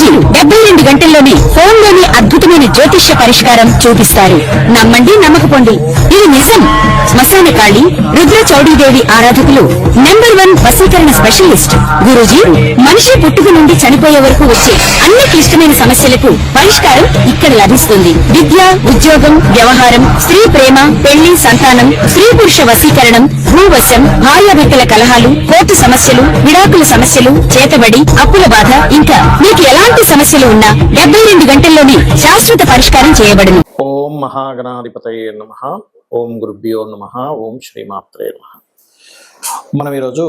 గురూజీ 72 గంటల్లోనే ఫోన్ లోని అద్భుతమైన జ్యోతిష్య పరిష్కారం చూపిస్తారు. నమ్మండి, నమ్మకపోండి, ఇది నిజం. శ్మశాన కాళి రుద్ర చౌడీదేవి ఆరాధకులు నంబర్ 1 వశీకరణ స్పెషలిస్ట్. గురూజీ మనిషి పుట్టుక నుండి చనిపోయే వరకు వచ్చే అన్ని క్లిష్టమైన సమస్యలకు పరిష్కారం ఇక్కడ లభిస్తుంది. విద్య, ఉద్యోగం, వ్యవహారం, స్త్రీ ప్రేమ, పెళ్లి, సంతానం, స్త్రీ పురుష వశీకరణం, భూవశం, భార్యాభర్తల కలహాలు, కోర్టు సమస్యలు, విడాకుల సమస్యలు, చేతబడి, అప్పుల బాధ, ఇంకా మీకు ఎలాంటి సమస్యలు ఉన్నా 72 గంటల్లోనే శాశ్వత పరిష్కారం చేయబడును. ఓం మహాగణాధిపతయే నమః. ఓం గురుభ్యో నమః. ఓం శ్రీమాత్రే నమః. మనం ఈరోజు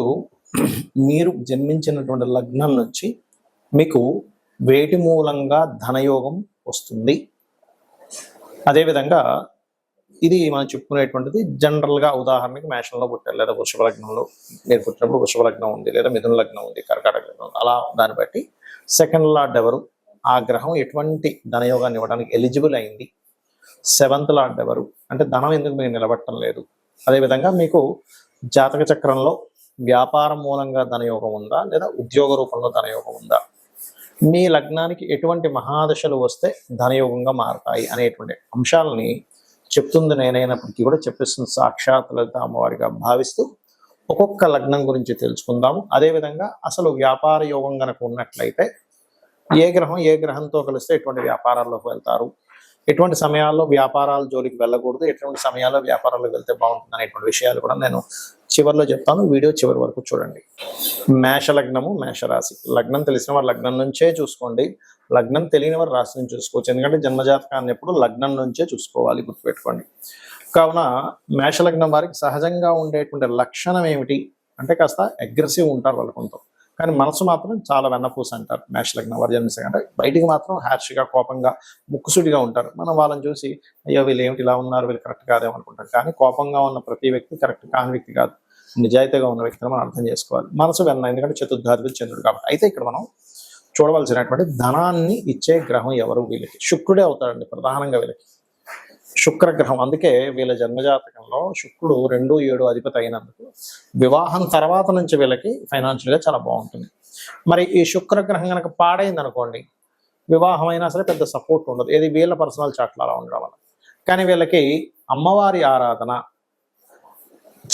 మీరు జన్మించినటువంటి లగ్నం నుంచి మీకు వేటి మూలంగా ధనయోగం వస్తుంది, అదేవిధంగా ఇది మనం చెప్పుకునేటువంటిది జనరల్గా ఉదాహరణకి మేషంలో పుట్టారు, లేదా వృషభ లగ్నంలో మీరు పుట్టినప్పుడు వృషభ లగ్నం ఉంది, లేదా మిథున లగ్నం ఉంది, కర్కాటక లగ్నం, అలా దాన్ని బట్టి సెకండ్ లార్డ్ ఎవరు, ఆ గ్రహం ఎటువంటి ధనయోగాన్ని ఇవ్వడానికి ఎలిజిబుల్ అయింది, 7th లార్డ్ ఎవరు, అంటే ధనం ఎందుకు మీరు నిలబట్టడం లేదు, అదేవిధంగా మీకు జాతక చక్రంలో వ్యాపారం మూలంగా ధనయోగం ఉందా, లేదా ఉద్యోగ రూపంలో ధనయోగం ఉందా, మీ లగ్నానికి ఎటువంటి మహాదశలు వస్తే ధనయోగంగా మారతాయి అనేటువంటి అంశాలని చెప్తుంది నేనైనప్పటికీ కూడా చెప్పేస్తుంది సాక్షాత్ లలిత అమ్మవారిగా భావిస్తూ ఒక్కొక్క లగ్నం గురించి తెలుసుకుందాము. అదేవిధంగా అసలు వ్యాపార యోగం కనుక ఉన్నట్లయితే ఏ గ్రహం ఏ గ్రహంతో కలిస్తే ఎటువంటి వ్యాపారాల్లోకి వెళ్తారు, ఎటువంటి సమయాల్లో వ్యాపారాల జోలికి వెళ్ళకూడదు, ఎటువంటి సమయాల్లో వ్యాపారాలకు వెళ్తే బాగుంటుంది అనేటువంటి విషయాలు కూడా నేను చివరిలో చెప్తాను. వీడియో చివరి వరకు చూడండి. మేష లగ్నము, మేషరాశి. లగ్నం తెలిసిన వారు లగ్నం నుంచే చూసుకోండి, లగ్నం తెలియని వారు రాశి నుంచి చూసుకోవచ్చు. ఎందుకంటే జన్మజాతకాన్ని ఎప్పుడు లగ్నం నుంచే చూసుకోవాలి, గుర్తుపెట్టుకోండి. కావున మేషలగ్నం వారికి సహజంగా ఉండేటువంటి లక్షణం ఏమిటి అంటే కాస్త అగ్రెసివ్ ఉంటారు వాళ్ళ కొంత, కానీ మనసు మాత్రం చాలా వెన్నపూస అంటారు. మేషలగ్నం వారు జన్మిస్తారు అంటే బయటికి మాత్రం హ్యార్ష్గా, కోపంగా, ముక్కుసుడిగా ఉంటారు. మనం వాళ్ళని చూసి అయ్యో వీళ్ళు ఏమిటి ఇలా ఉన్నారు, వీళ్ళు కరెక్ట్ కాదేమో అనుకుంటారు. కానీ కోపంగా ఉన్న ప్రతి వ్యక్తి కరెక్ట్ కాని వ్యక్తి కాదు, నిజాయితీగా ఉన్న వ్యక్తిని మనం అర్థం చేసుకోవాలి. మనసు వెన్న, ఎందుకంటే చతుర్థాధిపతి చంద్రుడు కాబట్టి. అయితే ఇక్కడ మనం చూడవలసినటువంటి ధనాన్ని ఇచ్చే గ్రహం ఎవరు, వీళ్ళకి శుక్రుడే అవుతాడండి ప్రధానంగా. వీళ్ళకి శుక్రగ్రహం, అందుకే వీళ్ళ జన్మజాతకంలో శుక్రుడు 2, 7 అధిపతి అయినందుకు వివాహం తర్వాత నుంచి వీళ్ళకి ఫైనాన్షియల్గా చాలా బాగుంటుంది. మరి ఈ శుక్రగ్రహం కనుక పాడైంది అనుకోండి, వివాహం అయినా సరే పెద్ద సపోర్ట్ ఉండదు. ఏది వీళ్ళ పర్సనల్ చాట్లు అలా ఉండడం వల్ల. కానీ వీళ్ళకి అమ్మవారి ఆరాధన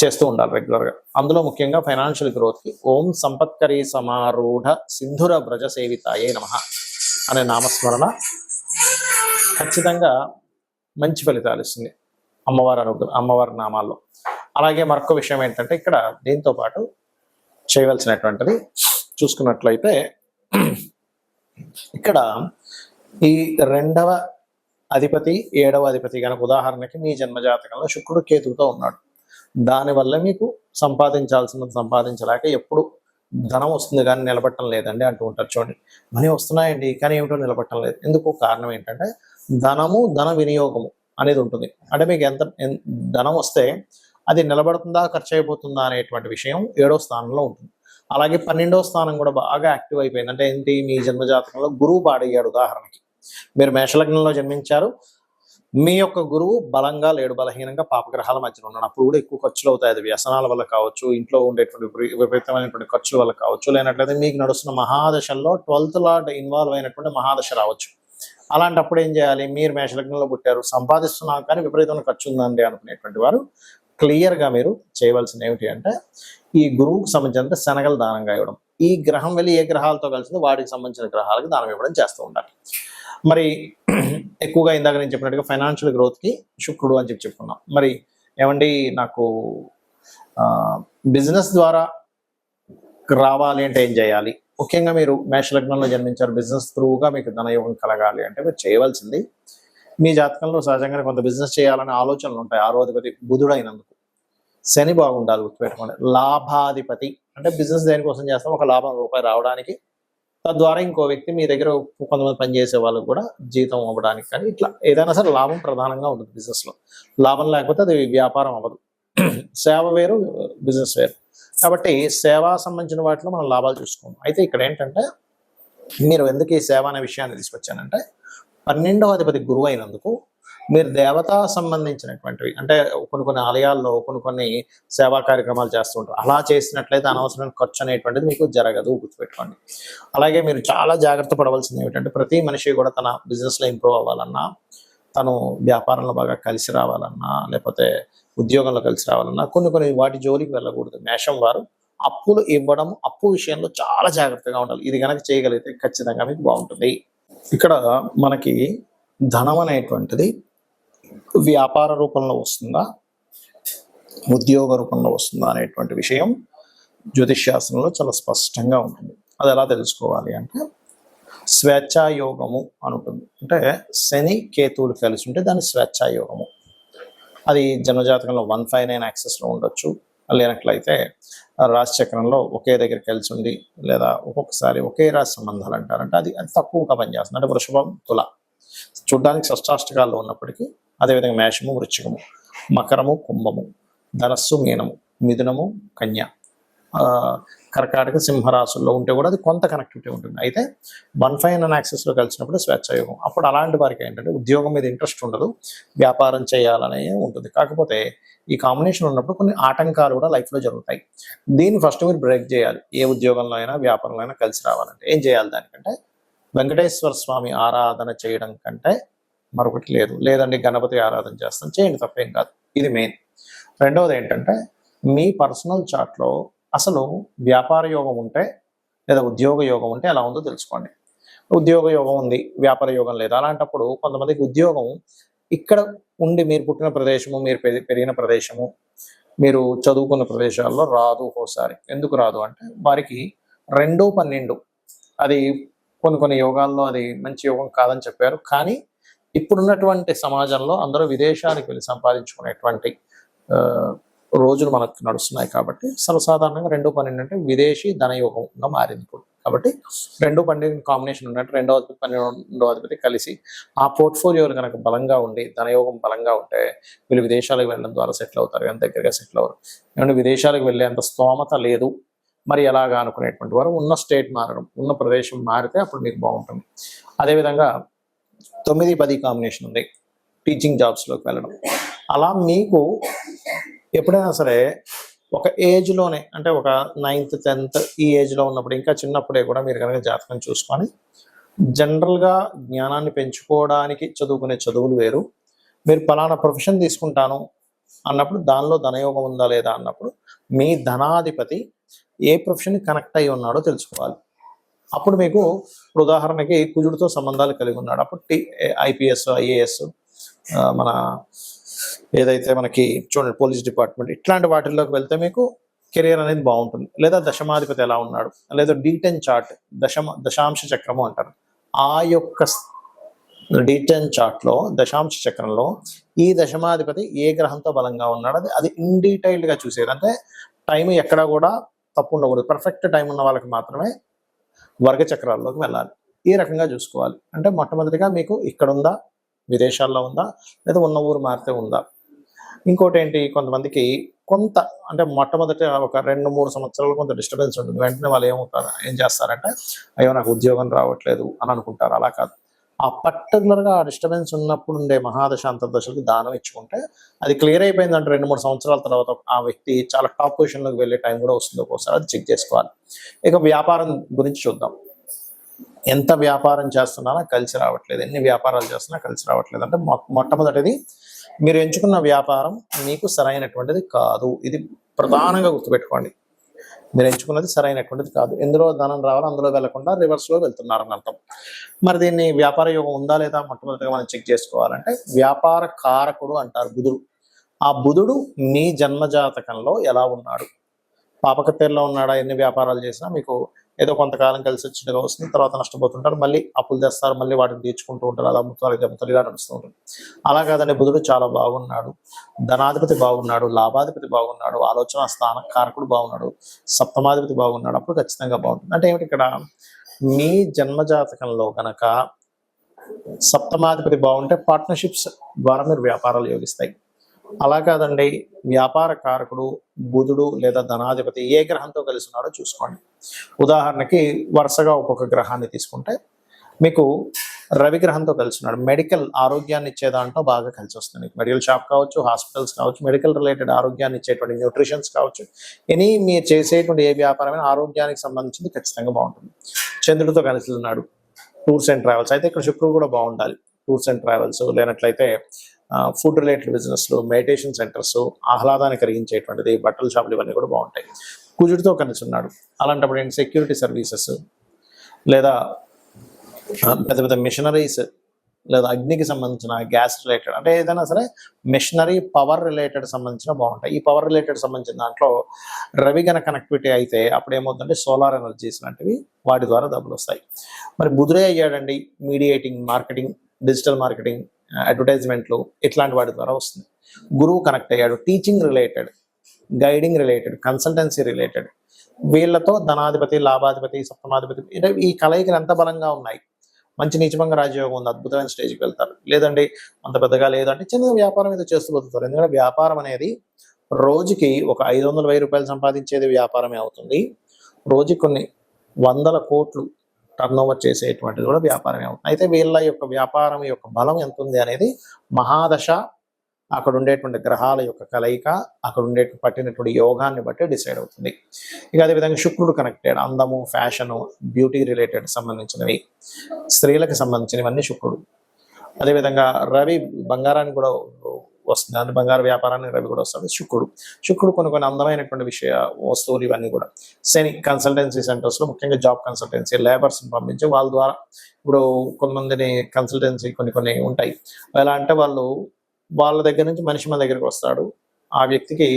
చేస్తూ ఉండాలి రెగ్యులర్గా. అందులో ముఖ్యంగా ఫైనాన్షియల్ గ్రోత్కి ఓం సంపత్కరీ సమారూఢ సింధుర వ్రజ సేవితాయే నమః అనే నామస్మరణ ఖచ్చితంగా మంచి ఫలితాలు ఇస్తుంది అమ్మవారి నామాల్లో. అలాగే మరొక విషయం ఏంటంటే ఇక్కడ దీంతో పాటు చేయవలసినటువంటిది చూసుకున్నట్లయితే ఇక్కడ ఈ 2వ అధిపతి 7వ అధిపతి కనుక ఉదాహరణకి మీ జన్మజాతకంలో శుక్రుడు కేతువుతో ఉన్నాడు, దానివల్ల మీకు సంపాదించాల్సినది సంపాదించలేక ఎప్పుడు ధనం వస్తుంది కానీ నిలబట్టడం లేదండి అంటూ ఉంటారు. చూడండి, మనీ వస్తున్నాయండి కానీ ఏమిటో నిలబట్టడం లేదు. ఎందుకు కారణం ఏంటంటే ధనము, ధన వినియోగము అనేది ఉంటుంది. అంటే మీకు ఎంత ధనం వస్తే అది నిలబడుతుందా, ఖర్చు అయిపోతుందా అనేటువంటి విషయం 7వ స్థానంలో ఉంటుంది. అలాగే 12వ స్థానం కూడా బాగా యాక్టివ్ అయిపోయింది. అంటే ఏంటి, మీ జన్మజాతకంలో గురువు పాడయ్యాడు. ఉదాహరణకి మీరు మేషలగ్నంలో జన్మించారు, మీ యొక్క గురువు బలంగా లేడు, బలహీనంగా పాపగ్రహాల మధ్యన ఉన్నాడు. అప్పుడు కూడా ఎక్కువ ఖర్చులు అవుతాయి. అది వ్యసనాల వల్ల కావచ్చు, ఇంట్లో ఉండేటువంటి విపరీతమైనటువంటి ఖర్చుల వల్ల కావచ్చు, లేనట్లయితే మీకు నడుస్తున్న మహాదశల్లో 12th లార్డ్ ఇన్వాల్వ్ అయినటువంటి మహాదశ రావచ్చు. అలాంటప్పుడు ఏం చేయాలి, మీరు మేషలగ్నంలో పుట్టారు, సంపాదిస్తున్నాం కానీ విపరీతమైన ఖర్చు ఉందండి అనుకునేటువంటి వారు క్లియర్గా మీరు చేయవలసింది ఏమిటి అంటే ఈ గురువుకు సంబంధించిన శనగలు దానంగా ఇవ్వడం. ఈ గ్రహం వెళ్ళి ఏ గ్రహాలతో కలిసిందో వాటికి సంబంధించిన గ్రహాలకు దానం ఇవ్వడం చేస్తూ ఉండాలి. మరి ఎక్కువగా ఇందాక నేను చెప్పినట్టుగా ఫైనాన్షియల్ గ్రోత్కి శుక్రుడు అని చెప్పుకున్నాం. మరి ఏమండి నాకు బిజినెస్ ద్వారా రావాలి అంటే ఏం చేయాలి? ముఖ్యంగా మీరు మేషలగ్నంలో జన్మించారు, బిజినెస్ త్రూగా మీకు ధనయోగం కలగాలి అంటే మీరు చేయవలసింది, మీ జాతకంలో సహజంగానే కొంత బిజినెస్ చేయాలనే ఆలోచనలు ఉంటాయి. 6వ అధిపతి బుధుడు అయినందుకు శని బాగుండాలి, గుర్తుపెట్టుకోండి. లాభాధిపతి అంటే బిజినెస్ దేనికోసం చేస్తాం, ఒక లాభం రూపాయి రావడానికి, తద్వారా ఇంకో వ్యక్తి మీ దగ్గర కొంతమంది పనిచేసే వాళ్ళకు కూడా జీతం అవ్వడానికి, కానీ ఇట్లా ఏదైనా సరే లాభం ప్రధానంగా ఉంటుంది బిజినెస్లో. లాభం లేకపోతే అది వ్యాపారం అవ్వదు. సేవ వేరు, బిజినెస్ వేరు. కాబట్టి సేవా సంబంధించిన వాటిలో మనం లాభాలు చూసుకోము. అయితే ఇక్కడ ఏంటంటే మీరు ఎందుకు ఈ సేవ అనే విషయాన్ని తీసుకొచ్చానంటే 12వ అధిపతి గురువు అయినందుకు మీరు దేవతా సంబంధించినటువంటివి అంటే కొన్ని ఆలయాల్లో కొన్ని సేవా కార్యక్రమాలు చేస్తూ ఉంటారు. అలా చేసినట్లయితే అనవసరమైన ఖర్చు అనేటువంటిది మీకు జరగదు, గుర్తుపెట్టుకోండి. అలాగే మీరు చాలా జాగ్రత్త పడవలసింది ఏమిటంటే ప్రతి మనిషి కూడా తన బిజినెస్లో ఇంప్రూవ్ అవ్వాలన్నా, తను వ్యాపారంలో బాగా కలిసి రావాలన్నా, లేకపోతే ఉద్యోగంలో కలిసి రావాలన్నా కొన్ని వాటి జోలికి వెళ్ళకూడదు. మేషం వారు అప్పులు ఇవ్వడం, అప్పు విషయంలో చాలా జాగ్రత్తగా ఉండాలి. ఇది కనుక చేయగలిగితే ఖచ్చితంగా మీకు బాగుంటుంది. ఇక్కడ మనకి ధనం అనేటువంటిది వ్యాపార రూపంలో వస్తుందా, ఉద్యోగ రూపంలో వస్తుందా అనేటువంటి విషయం జ్యోతిష్శాస్త్రంలో చాలా స్పష్టంగా ఉంటుంది. అది ఎలా తెలుసుకోవాలి అంటే స్వేచ్ఛాయోగము అని ఉంటుంది. అంటే శని కేతువులు కలిసి ఉంటే దాన్ని స్వేచ్ఛాయోగము. అది జన్మజాతకంలో 159 యాక్సెస్లో ఉండొచ్చు, లేనట్లయితే రాశి చక్రంలో ఒకే దగ్గర కలిసి ఉండి, లేదా ఒక్కొక్కసారి ఒకే రాశి సంబంధాలు అంటారంటే అది తక్కువగా పనిచేస్తుంది. అంటే వృషభం తుల చూడ్డానికి షష్టాష్టకాల్లో ఉన్నప్పటికీ, అదేవిధంగా మేషము వృశ్చికము, మకరము కుంభము, ధనస్సు మీనము, మిథునము కన్య, కర్కాటక సింహరాశుల్లో ఉంటే కూడా అది కొంత కనెక్టివిటీ ఉంటుంది. అయితే 159 యాక్సెస్లో కలిసినప్పుడు స్వేచ్ఛాయోగం. అప్పుడు అలాంటి వారికి ఏంటంటే ఉద్యోగం మీద ఇంట్రెస్ట్ ఉండదు, వ్యాపారం చేయాలనే ఉంటుంది. కాకపోతే ఈ కాంబినేషన్ ఉన్నప్పుడు కొన్ని ఆటంకాలు కూడా లైఫ్లో జరుగుతాయి. దీన్ని ఫస్ట్ మీరు బ్రేక్ చేయాలి. ఏ ఉద్యోగంలో అయినా వ్యాపారంలో అయినా కలిసి రావాలంటే ఏం చేయాలి? దానికంటే వెంకటేశ్వర స్వామి ఆరాధన చేయడం కంటే మరొకటి లేదు. లేదండి గణపతి ఆరాధన చేస్తాం, చేయండి, తప్పేం కాదు. ఇది మెయిన్. రెండవది ఏంటంటే మీ పర్సనల్ చార్ట్లో అసలు వ్యాపార యోగం ఉంటే లేదా ఉద్యోగ యోగం ఉంటే ఎలా ఉందో తెలుసుకోండి. ఉద్యోగ యోగం ఉంది, వ్యాపార యోగం లేదు. అలాంటప్పుడు కొంతమందికి ఉద్యోగం ఇక్కడ ఉండి మీరు పుట్టిన ప్రదేశము, మీరు పెరిగిన ప్రదేశము, మీరు చదువుకున్న ప్రదేశాల్లో రాదు ఓసారి. ఎందుకు రాదు అంటే వారికి 2-12 అది కొన్ని యోగాల్లో అది మంచి యోగం కాదని చెప్పారు. కానీ ఇప్పుడున్నటువంటి సమాజంలో అందరూ విదేశాలకు వెళ్ళి సంపాదించుకునేటువంటి రోజులు మనకు నడుస్తున్నాయి. కాబట్టి సర్వసాధారణంగా 2-12 అంటే విదేశీ ధనయోగంగా మారింది ఇప్పుడు. కాబట్టి 2-12 కాంబినేషన్ ఉన్నట్టు 12వ అధిపతి కలిసి ఆ పోర్ట్ఫోలియోలు కనుక బలంగా ఉండి ధనయోగం బలంగా ఉంటే వీళ్ళు విదేశాలకు వెళ్ళడం ద్వారా సెటిల్ అవుతారు, కానీ దగ్గరగా సెటిల్ అవ్వరు. ఏమంటే విదేశాలకు వెళ్ళేంత స్తోమత లేదు, మరి ఎలాగా అనుకునేటువంటి వారు ఉన్న స్టేట్ మారడం, ఉన్న ప్రదేశం మారితే అప్పుడు మీకు బాగుంటుంది. అదేవిధంగా 9-10 కాంబినేషన్ ఉంది, టీచింగ్ జాబ్స్లోకి వెళ్ళడం. అలా మీకు ఎప్పుడైనా సరే ఒక ఏజ్లోనే అంటే ఒక 9th 10th ఈ ఏజ్లో ఉన్నప్పుడు, ఇంకా చిన్నప్పుడే కూడా మీరు కనుక జాతకం చూసుకొని జనరల్గా జ్ఞానాన్ని పెంచుకోవడానికి చదువుకునే చదువులు వేరు. మీరు పలానా ప్రొఫెషన్ తీసుకుంటాను అన్నప్పుడు దానిలో ధనయోగం ఉందా లేదా అన్నప్పుడు మీ ధనాధిపతి ఏ ప్రొఫెషన్కి కనెక్ట్ అయి ఉన్నాడో తెలుసుకోవాలి. అప్పుడు మీకు ఇప్పుడు ఉదాహరణకి కుజుడితో సంబంధాలు కలిగి ఉన్నాడు, అప్పుడు IPS IAS మన ఏదైతే మనకి చూడండి పోలీస్ డిపార్ట్మెంట్ ఇట్లాంటి వాటిల్లోకి వెళ్తే మీకు కెరియర్ అనేది బాగుంటుంది. లేదా దశమాధిపతి ఎలా ఉన్నాడు, లేదా D10 చార్ట్ దశాంశ చక్రము అంటారు. ఆ యొక్క D10 చార్ట్లో దశాంశ చక్రంలో ఈ దశమాధిపతి ఏ గ్రహంతో బలంగా ఉన్నాడు అది ఇన్ డీటెయిల్డ్గా చూసేది. అంటే టైం ఎక్కడా కూడా తప్పు ఉండకూడదు. పర్ఫెక్ట్ టైం ఉన్న వాళ్ళకి మాత్రమే వర్గ చక్రాల్లోకి వెళ్ళాలి. ఈ రకంగా చూసుకోవాలి. అంటే మొట్టమొదటిగా మీకు ఇక్కడ ఉందా, విదేశాల్లో ఉందా, లేదా ఉన్న ఊరు మారితే ఉందా. ఇంకోటి ఏంటి, కొంతమందికి కొంత అంటే మొట్టమొదటి ఒక 2-3 సంవత్సరాలు కొంత డిస్టర్బెన్స్ ఉంటుంది. వెంటనే వాళ్ళు ఏం చేస్తారంటే అయ్యో నాకు ఉద్యోగం రావట్లేదు అని అనుకుంటారు. అలా కాదు. ఆ పర్టికులర్గా ఆ డిస్టర్బెన్స్ ఉన్నప్పుడు ఉండే మహాదశ అంతర్దశలకు దానం ఇచ్చుకుంటే అది క్లియర్ అయిపోయిందంటే 2-3 సంవత్సరాల తర్వాత ఆ వ్యక్తి చాలా టాప్ పొజిషన్లోకి వెళ్ళే టైం కూడా వస్తుంది. ఒక్కోసారి అది చెక్ చేసుకోవాలి. ఇక వ్యాపారం గురించి చూద్దాం. ఎంత వ్యాపారం చేస్తున్నారో కలిసి రావట్లేదు, ఎన్ని వ్యాపారాలు చేస్తున్నా కలిసి రావట్లేదు అంటే మొట్టమొదటిది మీరు ఎంచుకున్న వ్యాపారం మీకు సరైనటువంటిది కాదు. ఇది ప్రధానంగా గుర్తుపెట్టుకోండి. మీరు ఎంచుకున్నది సరైనటువంటిది కాదు. ఎందులో ధనం రావాలో అందులో వెళ్లకుండా రివర్స్లో వెళ్తున్నారని అర్థం. మరి దీన్ని వ్యాపార యోగం ఉందా లేదా మొట్టమొదటిగా మనం చెక్ చేసుకోవాలంటే వ్యాపార కారకుడు అంటారు బుధుడు. ఆ బుధుడు మీ జన్మజాతకంలో ఎలా ఉన్నాడు, పాపకత్తేరులో ఉన్నాడా, ఎన్ని వ్యాపారాలు చేసినా మీకు ఏదో కొంతకాలం కలిసి వచ్చినట్టుగా వస్తుంది, తర్వాత నష్టపోతుంటారు, మళ్ళీ అప్పులు తెస్తారు, మళ్ళీ వాటిని తీర్చుకుంటూ ఉంటారు, అది అమ్ముతారు ఇలా నడుస్తూ ఉంటుంది. అలా కాదండి, బుధుడు చాలా బాగున్నాడు, ధనాధిపతి బాగున్నాడు, లాభాధిపతి బాగున్నాడు, ఆలోచన స్థాన కారకుడు బాగున్నాడు, సప్తమాధిపతి బాగున్నాడు, అప్పుడు ఖచ్చితంగా బాగుంటుంది. అంటే ఏమిటి ఇక్కడ మీ జన్మజాతకంలో కనుక సప్తమాధిపతి బాగుంటే పార్ట్నర్షిప్స్ ద్వారా మీరు వ్యాపారాలు యోగిస్తాయి. అలా కాదండి, వ్యాపార కారకుడు బుధుడు లేదా ధనాధిపతి ఏ గ్రహంతో కలిసి ఉన్నాడో చూసుకోండి. ఉదాహరణకి వరుసగా ఒక్కొక్క గ్రహాన్ని తీసుకుంటే మీకు రవిగ్రహంతో కలిసి ఉన్నాడు. మెడికల్ ఆరోగ్యాన్ని ఇచ్చే దాంట్లో బాగా కలిసి వస్తుంది. మెడికల్ షాప్ కావచ్చు, హాస్పిటల్స్ కావచ్చు, మెడికల్ రిలేటెడ్ ఆరోగ్యాన్ని ఇచ్చేటువంటి న్యూట్రిషన్స్ కావచ్చు, మీరు చేసేటువంటి ఏ వ్యాపారమైన ఆరోగ్యానికి సంబంధించింది ఖచ్చితంగా బాగుంటుంది. చంద్రుడితో కలిసి ఉన్నాడు. టూర్స్ అండ్ ట్రావెల్స్ అయితే ఇక్కడ శుక్రుడు కూడా బాగుండాలి. టూర్స్ అండ్ ట్రావెల్స్ లేనట్లయితే ఫుడ్ రిలేటెడ్ బిజినెస్లు, మెడిటేషన్ సెంటర్స్, ఆహ్లాదాన్ని కలిగించేటువంటిది, బట్టల షాపులు ఇవన్నీ కూడా బాగుంటాయి. కుజుడితో కలిసి ఉన్నాడు. అలాంటప్పుడు ఏంటి సెక్యూరిటీ సర్వీసెస్ లేదా పెద్ద పెద్ద మిషనరీస్ లేదా అగ్నికి సంబంధించిన గ్యాస్ రిలేటెడ్ అంటే ఏదైనా సరే మిషనరీ పవర్ రిలేటెడ్ సంబంధించిన బాగుంటాయి. ఈ పవర్ రిలేటెడ్ సంబంధించిన దాంట్లో రవి గన కనెక్టివిటీ అయితే అప్పుడు ఏమవుతుందంటే సోలార్ ఎనర్జీస్ లాంటివి వాటి ద్వారా డబ్బులు వస్తాయి. మరి బుధుడే అయ్యాడండి మీడియేటింగ్, మార్కెటింగ్, డిజిటల్ మార్కెటింగ్, అడ్వర్టైజ్మెంట్లు ఇట్లాంటి వాటి ద్వారా వస్తుంది. గురువు కనెక్ట్ అయ్యాడు teaching related, guiding related, consultancy related. వీళ్ళతో ధనాధిపతి, లాభాధిపతి, సప్తమాధిపతి ఈ కలయికలు ఎంత బలంగా ఉన్నాయి. మంచి నీచభంగ రాజయోగం ఉంది, అద్భుతమైన స్టేజ్కి వెళ్తారు. లేదండి అంత పెద్దగా లేదంటే చిన్న వ్యాపారం ఏదో చేస్తూ బతుకుతారు. ఎందుకంటే వ్యాపారం అనేది రోజుకి ఒక 500,000 రూపాయలు సంపాదించేది వ్యాపారమే అవుతుంది. రోజుకి కొన్ని 100 కోట్లు టర్నోవర్ చేసేటువంటిది కూడా వ్యాపారమే అవుతుంది. అయితే వీళ్ళ యొక్క వ్యాపారం యొక్క బలం ఎంత ఉంది అనేది మహాదశ, అక్కడ ఉండేటువంటి గ్రహాల యొక్క కలయిక, అక్కడ ఉండే పట్టినటువంటి యోగాన్ని బట్టి డిసైడ్ అవుతుంది. ఇక అదేవిధంగా శుక్రుడు కనెక్టెడ్, అందము, ఫ్యాషను, బ్యూటీ రిలేటెడ్ సంబంధించినవి, స్త్రీలకు సంబంధించినవన్నీ శుక్రుడు. అదేవిధంగా రవి బంగారాన్ని కూడా వస్తుంది, అంటే బంగారు వ్యాపారాన్ని రవి కూడా వస్తుంది. శుక్రుడు కొన్ని అందమైనటువంటి వస్తువులు ఇవన్నీ కూడా. శని కన్సల్టెన్సీ సెంటర్స్లో ముఖ్యంగా జాబ్ కన్సల్టెన్సీ, లేబర్స్ని పంపించి వాళ్ళ ద్వారా ఇప్పుడు కొంతమందిని కన్సల్టెన్సీ కొన్ని ఉంటాయి. ఎలా అంటే వాళ్ళ దగ్గర నుంచి మనిషి మన దగ్గరికి వస్తాడు. ఆ వ్యక్తికి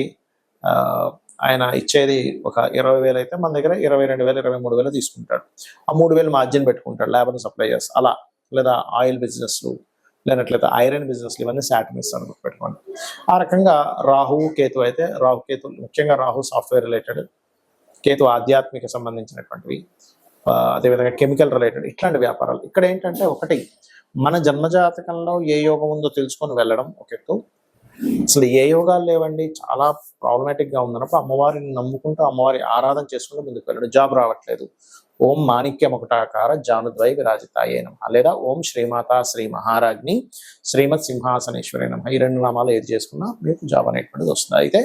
ఆయన ఇచ్చేది ఒక 20,000 అయితే మన దగ్గర 22,000, 23,000 తీసుకుంటాడు. ఆ 3,000 మార్జిన్ పెట్టుకుంటాడు లేబర్ సప్లై చేసి అలా. లేదా ఆయిల్ బిజినెస్లు, లేనట్లయితే ఐరన్ బిజినెస్లు ఇవన్నీ శాటన్ ఇస్తాడు పెట్టుకోండి. ఆ రకంగా రాహువు, కేతు అయితే రాహుకేతు ముఖ్యంగా రాహు సాఫ్ట్వేర్ రిలేటెడ్, కేతు ఆధ్యాత్మిక సంబంధించినటువంటివి, అదేవిధంగా కెమికల్ రిలేటెడ్ ఇట్లాంటి వ్యాపారాలు. ఇక్కడ ఏంటంటే ఒకటి మన జన్మజాతకంలో ఏ యోగం ఉందో తెలుసుకొని వెళ్ళడం ఒక ఎత్తు. అసలు ఏ యోగాలు లేవండి, చాలా ప్రాబ్లమాటిక్గా ఉందన్నప్పుడు అమ్మవారిని నమ్ముకుంటూ అమ్మవారి ఆరాధన చేసుకుంటూ ముందుకు వెళ్ళడం. జాబ్ రావట్లేదు, ఓం మాణిక్యముకుటాకార జానుద్వై విరాజితాయే నమః, లేదా ఓం శ్రీమాత శ్రీ మహారాజ్ని శ్రీమత్ సింహాసనేశ్వరి నమః. ఈ 2 నామాలు ఏది చేసుకున్నా మీకు జాబ్ అనేటువంటిది వస్తుంది. అయితే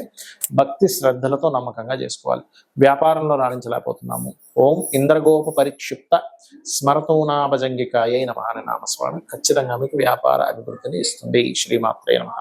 భక్తి శ్రద్ధలతో నమ్మకంగా చేసుకోవాలి. వ్యాపారంలో రాణించలేకపోతున్నాము, ఓం ఇంద్రగోప పరిక్షిప్త స్మరతోనాభజంగికాయే నమః అనే నామస్మరణ ఖచ్చితంగా మీకు వ్యాపార అభివృద్ధిని ఇస్తుంది. శ్రీమాత్రే నమః.